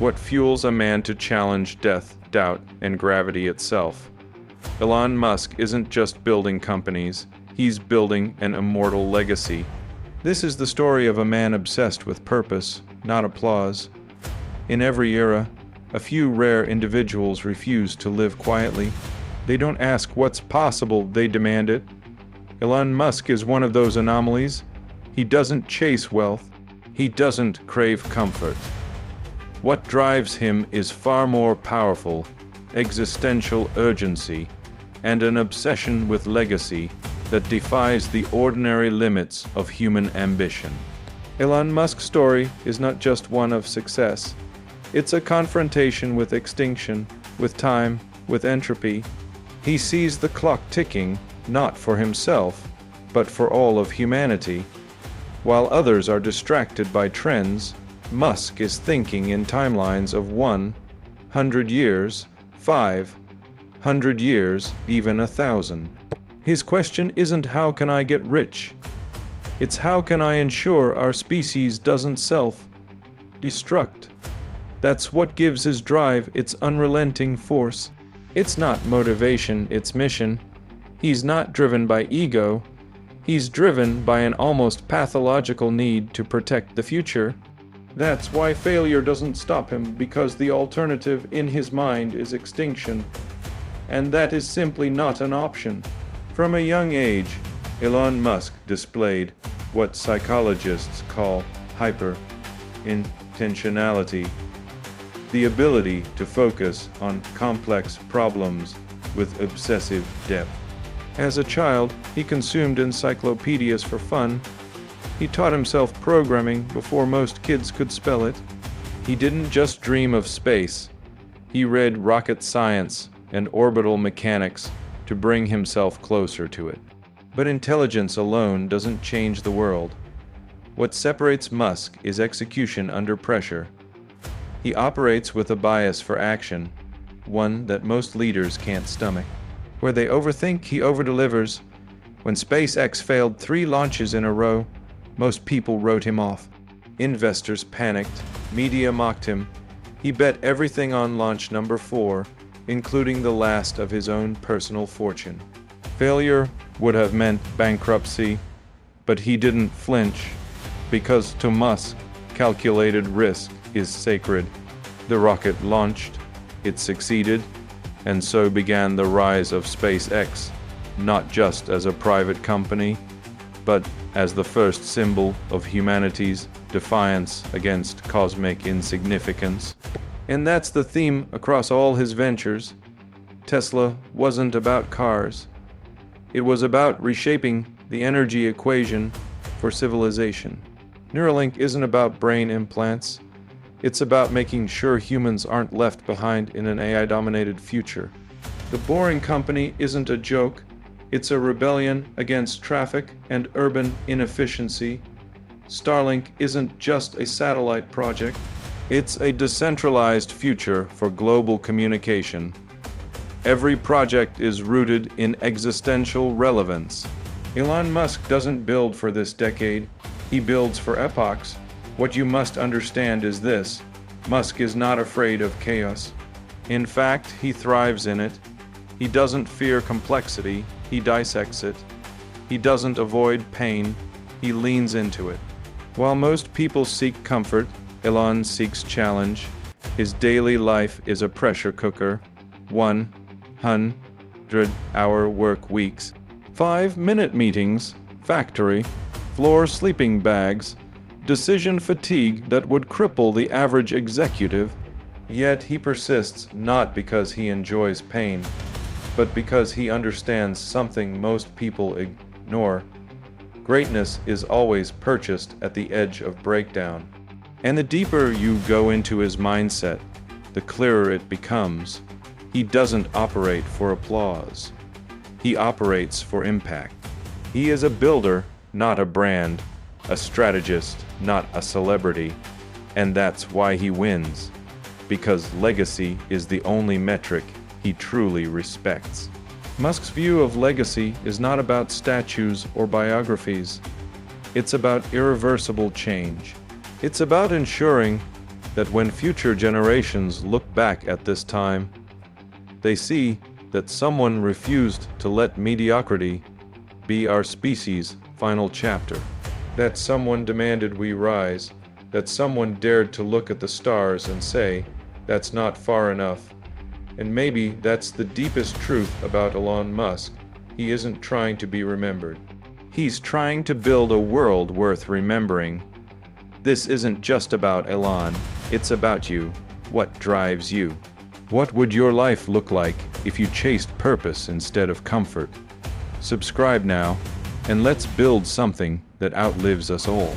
what fuels a man to challenge death, doubt, and gravity itself. Elon Musk isn't just building companies, he's building an immortal legacy. This is the story of a man obsessed with purpose, not applause. In every era, a few rare individuals refuse to live quietly. They don't ask what's possible, they demand it. Elon Musk is one of those anomalies. He doesn't chase wealth. He doesn't crave comfort. What drives him is far more powerful: existential urgency and an obsession with legacy that defies the ordinary limits of human ambition. Elon Musk's story is not just one of success. It's a confrontation with extinction, with time, with entropy. He sees the clock ticking, not for himself, but for all of humanity. While others are distracted by trends, Musk is thinking in timelines of 100 years, 500 years, even 1,000. His question isn't how can I get rich? It's how can I ensure our species doesn't self-destruct? That's what gives his drive its unrelenting force. It's not motivation, it's mission. He's not driven by ego. He's driven by an almost pathological need to protect the future. That's why failure doesn't stop him, because the alternative in his mind is extinction. And that is simply not an option. From a young age, Elon Musk displayed what psychologists call hyper-intentionality, the ability to focus on complex problems with obsessive depth. As a child, he consumed encyclopedias for fun. He taught himself programming before most kids could spell it. He didn't just dream of space. He read rocket science and orbital mechanics to bring himself closer to it. But intelligence alone doesn't change the world. What separates Musk is execution under pressure. He operates with a bias for action, one that most leaders can't stomach. Where they overthink, he overdelivers. When SpaceX failed 3 launches in a row, most people wrote him off. Investors panicked, media mocked him. He bet everything on launch number 4, including the last of his own personal fortune. Failure would have meant bankruptcy, but he didn't flinch, because to Musk, calculated risk is sacred. The rocket launched, it succeeded, and so began the rise of SpaceX, not just as a private company, but as the first symbol of humanity's defiance against cosmic insignificance. And that's the theme across all his ventures. Tesla wasn't about cars. It was about reshaping the energy equation for civilization. Neuralink isn't about brain implants. It's about making sure humans aren't left behind in an AI-dominated future. The Boring Company isn't a joke. It's a rebellion against traffic and urban inefficiency. Starlink isn't just a satellite project. It's a decentralized future for global communication. Every project is rooted in existential relevance. Elon Musk doesn't build for this decade. He builds for epochs. What you must understand is this: Musk is not afraid of chaos. In fact, he thrives in it. He doesn't fear complexity, he dissects it. He doesn't avoid pain, he leans into it. While most people seek comfort, Elon seeks challenge. His daily life is a pressure cooker. 100-hour work weeks, 5-minute meetings, factory, floor sleeping bags, decision fatigue that would cripple the average executive. Yet he persists not because he enjoys pain, but because he understands something most people ignore. Greatness is always purchased at the edge of breakdown. And the deeper you go into his mindset, the clearer it becomes. He doesn't operate for applause. He operates for impact. He is a builder, not a brand, a strategist, not a celebrity. And that's why he wins. Because legacy is the only metric he truly respects. Musk's view of legacy is not about statues or biographies. It's about irreversible change. It's about ensuring that when future generations look back at this time, they see that someone refused to let mediocrity be our species' final chapter. That someone demanded we rise, that someone dared to look at the stars and say, "That's not far enough." And maybe that's the deepest truth about Elon Musk. He isn't trying to be remembered. He's trying to build a world worth remembering. This isn't just about Elon, it's about you. What drives you? What would your life look like if you chased purpose instead of comfort? Subscribe now, and let's build something that outlives us all.